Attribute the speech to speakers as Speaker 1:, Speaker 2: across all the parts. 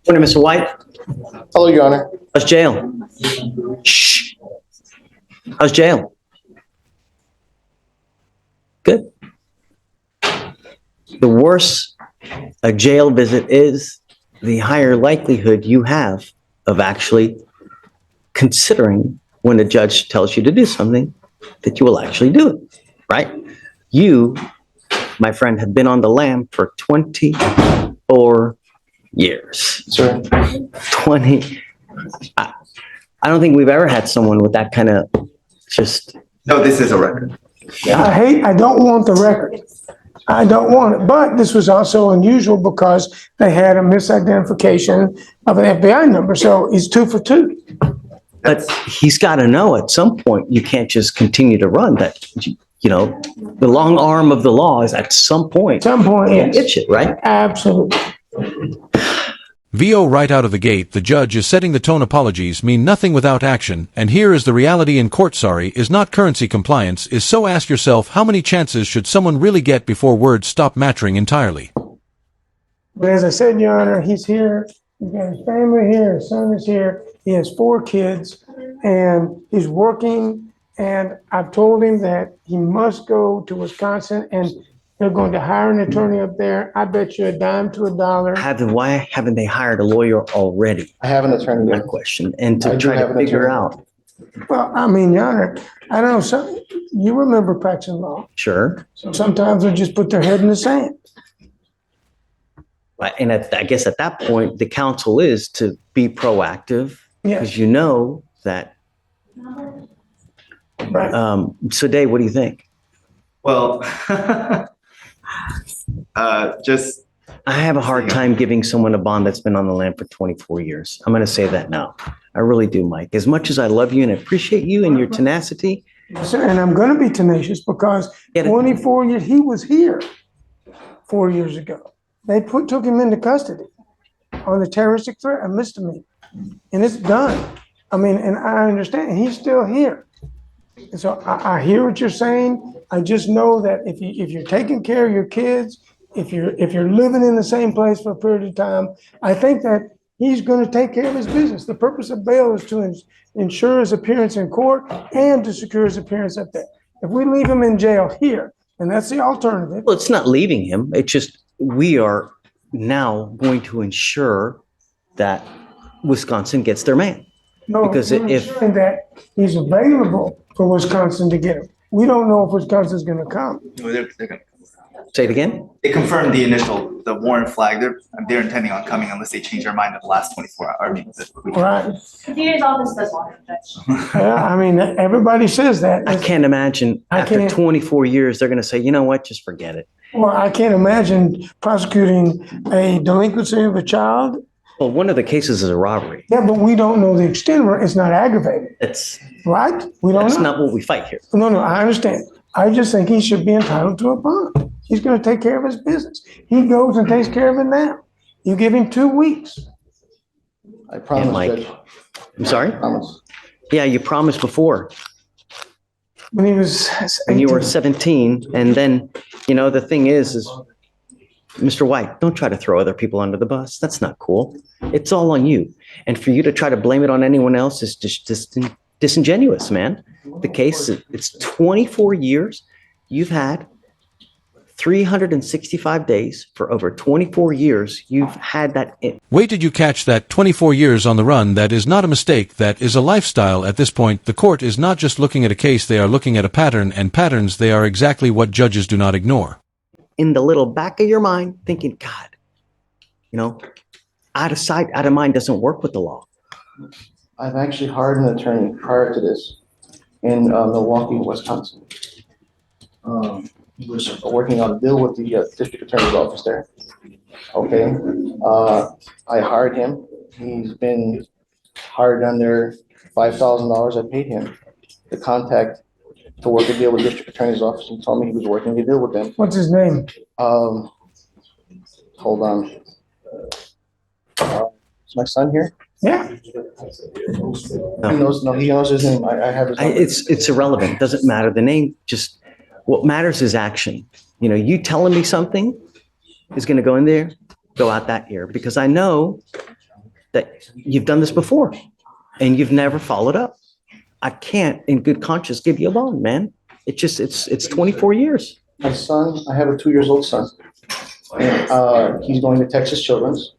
Speaker 1: Morning, Mr. White.
Speaker 2: Hello, Your Honor.
Speaker 1: How's jail? Shh. How's jail? Good. The worse a jail visit is, the higher likelihood you have of actually considering when a judge tells you to do something that you will actually do it, right? You, my friend, have been on the lam for 24 years.
Speaker 2: Sir.
Speaker 1: 20. I don't think we've ever had someone with that kind of just.
Speaker 3: No, this is a record.
Speaker 4: I don't want the record. I don't want it. But this was also unusual because they had a misidentification of an FBI number. So he's 2 for 2.
Speaker 1: But he's got to know at some point you can't just continue to run. That, you know, the long arm of the law is at some point.
Speaker 4: Yes.
Speaker 1: It's it, right?
Speaker 4: Absolutely.
Speaker 5: VO right out of the gate, the judge is setting the tone. Apologies mean nothing without action, and here is the reality in court. Sorry is not currency. Compliance is. So ask yourself, how many chances should someone really get before words stop mattering entirely?
Speaker 4: But as I said, Your Honor, he's here. He's got his family here. His son is here. He has 4 kids, and he's working. And I've told him that he must go to Wisconsin, and they're going to hire an attorney up there. I bet you a dime to a dollar.
Speaker 1: Why haven't they hired a lawyer already?
Speaker 2: I have an attorney.
Speaker 1: My question, and
Speaker 2: I
Speaker 1: to
Speaker 2: do
Speaker 1: try
Speaker 2: have
Speaker 1: to
Speaker 2: an
Speaker 1: figure
Speaker 2: attorney.
Speaker 1: out.
Speaker 4: Well, I mean, Your Honor, I don't know. You remember practicing law.
Speaker 1: Sure.
Speaker 4: Sometimes they just put their head in the sand.
Speaker 1: Right. And I guess at that point, the counsel is to be proactive because
Speaker 4: Yes.
Speaker 1: you know that.
Speaker 4: Right.
Speaker 1: So Dave, what do you think?
Speaker 3: Well, just
Speaker 1: I have a hard time giving someone a bond that's been on the land for 24 years. I'm going to say that now. I really do, Mike. As much as I love you and appreciate you and your tenacity.
Speaker 4: Yes, sir. And I'm going to be tenacious because
Speaker 1: Get it.
Speaker 4: 24 years, he was here 4 years ago. They took him into custody on a terroristic threat, a misdemeanor. And it's done. I mean, and I understand he's still here. And so I hear what you're saying. I just know that if you're taking care of your kids, if you're living in the same place for a period of time, I think that he's going to take care of his business. The purpose of bail is to ensure his appearance in court and to secure his appearance up there. If we leave him in jail here, and that's the alternative.
Speaker 1: Well, it's not leaving him. It's just we are now going to ensure that Wisconsin gets their man.
Speaker 4: No,
Speaker 1: Because
Speaker 4: we're
Speaker 1: if-
Speaker 4: ensuring that he's available for Wisconsin to get him. We don't know if Wisconsin's going to come.
Speaker 3: they're gonna.
Speaker 1: Say it again.
Speaker 3: They confirmed the warrant flag. They're intending on coming unless they change their mind in the last 24 hours. I mean,
Speaker 4: Right?
Speaker 6: The DA's office does want it, Judge.
Speaker 4: Yeah, I mean, everybody says that.
Speaker 1: I can't imagine
Speaker 4: I
Speaker 1: after
Speaker 4: can't-
Speaker 1: 24 years, they're going to say, you know what, just forget it.
Speaker 4: Well, I can't imagine prosecuting a delinquency of a child.
Speaker 1: Well, one of the cases is a robbery.
Speaker 4: Yeah, but we don't know the extent of it. It's not aggravated,
Speaker 1: That's
Speaker 4: right? We don't know.
Speaker 1: not what we fight here.
Speaker 4: No, I understand. I just think he should be entitled to a bond. He's going to take care of his business. He goes and takes care of it now. You give him 2 weeks.
Speaker 2: I promise,
Speaker 1: Mike.
Speaker 2: Judge.
Speaker 1: I'm sorry?
Speaker 2: Promise.
Speaker 1: Yeah, you promised before
Speaker 4: When he was
Speaker 1: when you were
Speaker 4: 18.
Speaker 1: 17. And then, you know, the thing is Mr. White, don't try to throw other people under the bus. That's not cool. It's all on you. And for you to try to blame it on anyone else is just disingenuous, man. The case, it's 24 years. You've had 365 days for over 24 years. You've had that.
Speaker 5: Wait, did you catch that? 24 years on the run. That is not a mistake. That is a lifestyle. At this point, the court is not just looking at a case. They are looking at a pattern, and patterns, they are exactly what judges do not ignore.
Speaker 1: In the little back of your mind, thinking, God, you know, out of sight, out of mind doesn't work with the law.
Speaker 2: I've actually hired an attorney prior to this in Milwaukee, Wisconsin. He was working on a deal with the district attorney's office there. Okay, I hired him. He's been hired under $5,000. I paid him the contact to work a deal with district attorney's office and told me he was working a deal with them.
Speaker 4: What's his name?
Speaker 2: Hold on. Is my son here?
Speaker 4: Yeah.
Speaker 2: He knows his name. I have his number.
Speaker 1: It's irrelevant. It doesn't matter. The name just, what matters is action. You know, you telling me something is going to go in there, go out that ear, because I know that you've done this before and you've never followed up. I can't in good conscience give you a bond, man. It's 24 years.
Speaker 2: My son, I have a 2 years old son. And he's going to Texas Children's.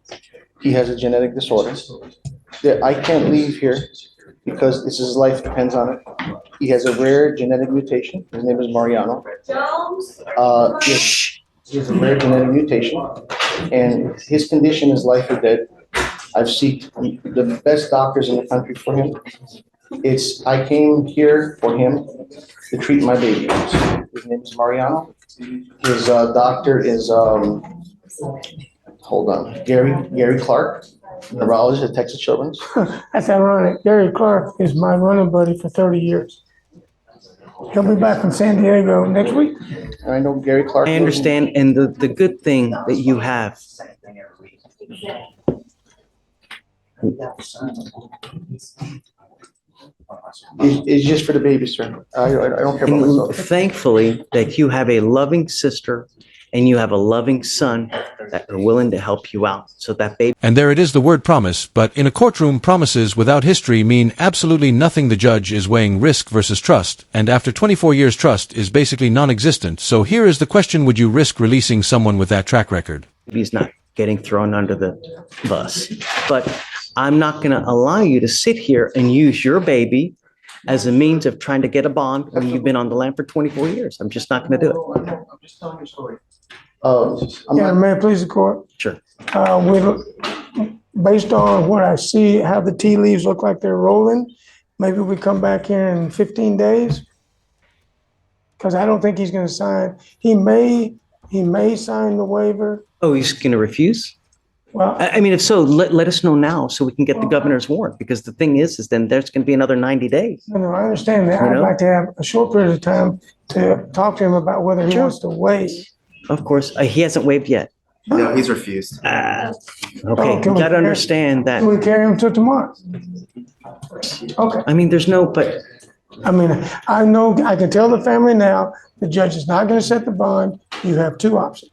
Speaker 2: He has a genetic disorder. That I can't leave here because his life depends on it. He has a rare genetic mutation. His name is Mariano. He has a rare genetic mutation, and his condition is life or death. I've sought the best doctors in the country for him. I came here for him to treat my baby. His name is Mariano. His doctor is Gary Clark, neurologist at Texas Children's.
Speaker 4: That's ironic. Gary Clark is my running buddy for 30 years. He'll be back from San Diego next week.
Speaker 2: And I know Gary Clark.
Speaker 1: I understand. And the good thing that you have,
Speaker 2: It's just for the baby, sir. I don't care about myself.
Speaker 1: thankfully, that you have a loving sister and you have a loving son that are willing to help you out. So that baby.
Speaker 5: And there it is, the word promise, but in a courtroom, promises without history mean absolutely nothing. The judge is weighing risk versus trust, and after 24 years, trust is basically non-existent. So here is the question: would you risk releasing someone with that track record?
Speaker 1: He's not getting thrown under the bus. But I'm not going to allow you to sit here and use your baby as a means of trying to get a bond when you've been on the land for 24 years. I'm just not going to do it.
Speaker 2: I'm just telling your story.
Speaker 4: May I please the court?
Speaker 1: Sure.
Speaker 4: Based on what I see, how the tea leaves look like they're rolling, maybe we come back here in 15 days. Because I don't think he's going to sign. He may sign the waiver.
Speaker 1: Oh, he's going to refuse?
Speaker 4: Well,
Speaker 1: I mean, if so, let us know now so we can get the governor's warrant. Because the thing is then there's going to be another 90 days.
Speaker 4: no, I understand that.
Speaker 1: You
Speaker 4: I'd
Speaker 1: know?
Speaker 4: like to have a short period of time to talk to him about whether he
Speaker 1: Sure.
Speaker 4: wants to waive.
Speaker 1: Of course, he hasn't waived yet.
Speaker 3: No, he's refused.
Speaker 1: Okay,
Speaker 4: Oh,
Speaker 1: you
Speaker 4: can we-
Speaker 1: got to understand that.
Speaker 4: Can we carry him till tomorrow? Okay.
Speaker 1: I mean, there's no, but
Speaker 4: I mean, I know, I can tell the family now, the judge is not going to set the bond. You have two options.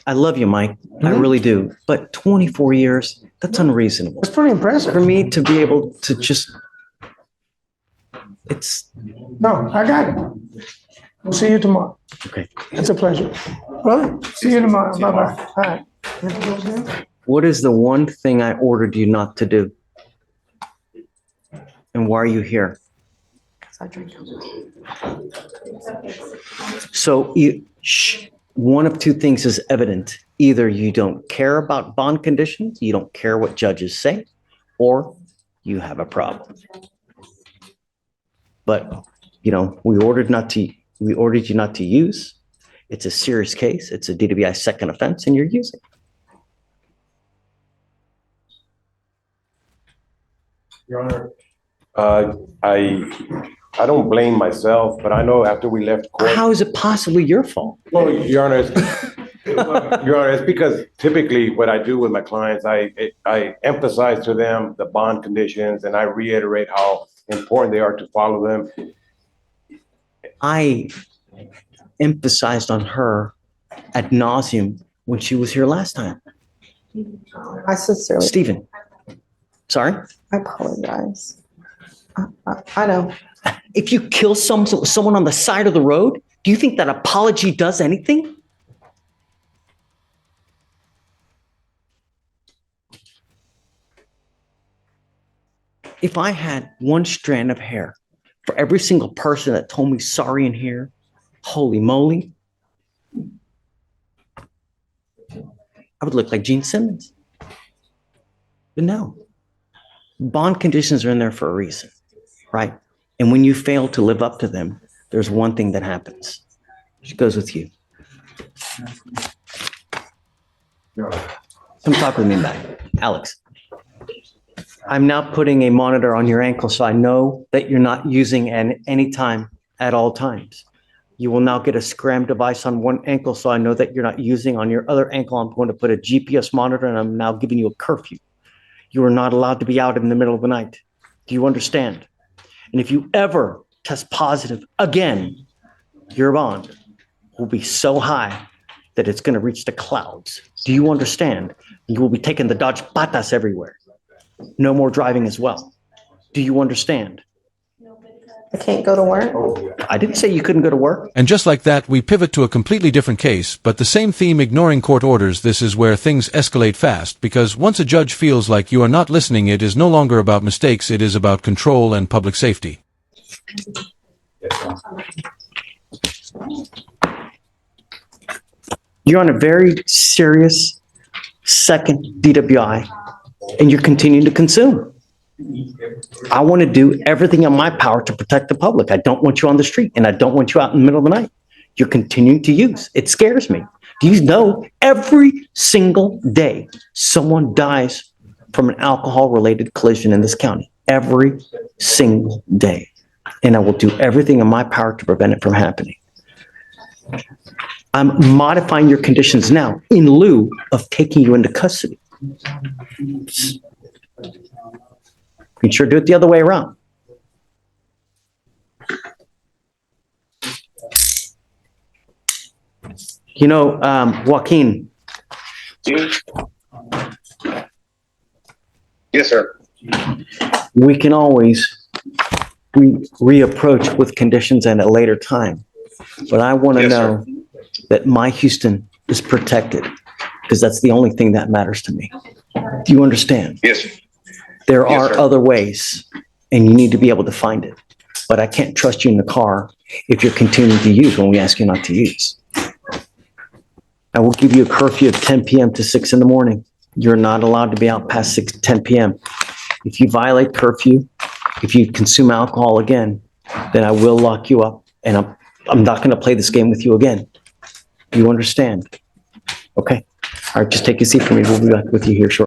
Speaker 1: I love you, Mike. I really do. But 24 years, that's unreasonable.
Speaker 4: It's pretty impressive.
Speaker 1: For me to be able to just, it's,
Speaker 4: No, I got it. We'll see you tomorrow.
Speaker 1: okay.
Speaker 4: It's a pleasure. Brother, see you tomorrow. Bye-bye. All right. You have to go again?
Speaker 1: What is the one thing I ordered you not to do? And why are you here? So one of two things is evident. Either you don't care about bond conditions, you don't care what judges say, or you have a problem. But, we ordered you not to use. It's a serious case. It's a DWI second offense and you're using.
Speaker 7: Your Honor, I don't blame myself, but I know after we left court.
Speaker 1: How is it possibly your fault?
Speaker 7: Well, Your Honor, it's because typically what I do with my clients, I emphasize to them the bond conditions and I reiterate how important they are to follow them.
Speaker 1: I emphasized on her ad nauseum when she was here last time.
Speaker 8: I sincerely,
Speaker 1: Stephen, sorry?
Speaker 8: I apologize. I know.
Speaker 1: If you kill someone on the side of the road, do you think that apology does anything? If I had one strand of hair for every single person that told me sorry in here, holy moly, I would look like Gene Simmons. But no, bond conditions are in there for a reason, right? And when you fail to live up to them, there's one thing that happens. She goes with you. Come talk with me back. Alex, I'm now putting a monitor on your ankle so I know that you're not using at any time at all times. You will now get a scram device on one ankle so I know that you're not using on your other ankle. I'm going to put a GPS monitor and I'm now giving you a curfew. You are not allowed to be out in the middle of the night. Do you understand? And if you ever test positive again, your bond will be so high, that it's going to reach the clouds. Do you understand? You will be taking the Dodge Patas everywhere. No more driving as well. Do you understand?
Speaker 8: I can't go to work.
Speaker 1: I didn't say you couldn't go to work.
Speaker 5: And just like that, we pivot to a completely different case, but the same theme ignoring court orders. This is where things escalate fast, because once a judge feels like you are not listening, it is no longer about mistakes, it is about control and public safety.
Speaker 1: You're on a very serious second DWI, and you're continuing to consume. I want to do everything in my power to protect the public. I don't want you on the street, and I don't want you out in the middle of the night. You're continuing to use. It scares me. Do you know every single day someone dies from an alcohol-related collision in this county? Every single day. And I will do everything in my power to prevent it from happening. I'm modifying your conditions now in lieu of taking you into custody. You can sure do it the other way around. You know, Joaquin,
Speaker 9: Yes, sir.
Speaker 1: we can always reapproach with conditions at a later time. But I want to
Speaker 9: Yes,
Speaker 1: know that my Houston is protected, because that's the only thing that matters to me. Do you understand?
Speaker 9: Yes.
Speaker 1: There
Speaker 9: Yes,
Speaker 1: are
Speaker 9: sir.
Speaker 1: other ways, and you need to be able to find it. But I can't trust you in the car if you're continuing to use when we ask you not to use. I will give you a curfew of 10 p.m. to 6 in the morning. You're not allowed to be out past 10 p.m. If you violate curfew, if you consume alcohol again, then I will lock you up, and I'm not going to play this game with you again. You understand? Okay. All right, just take a seat for me. We'll be back with you here shortly.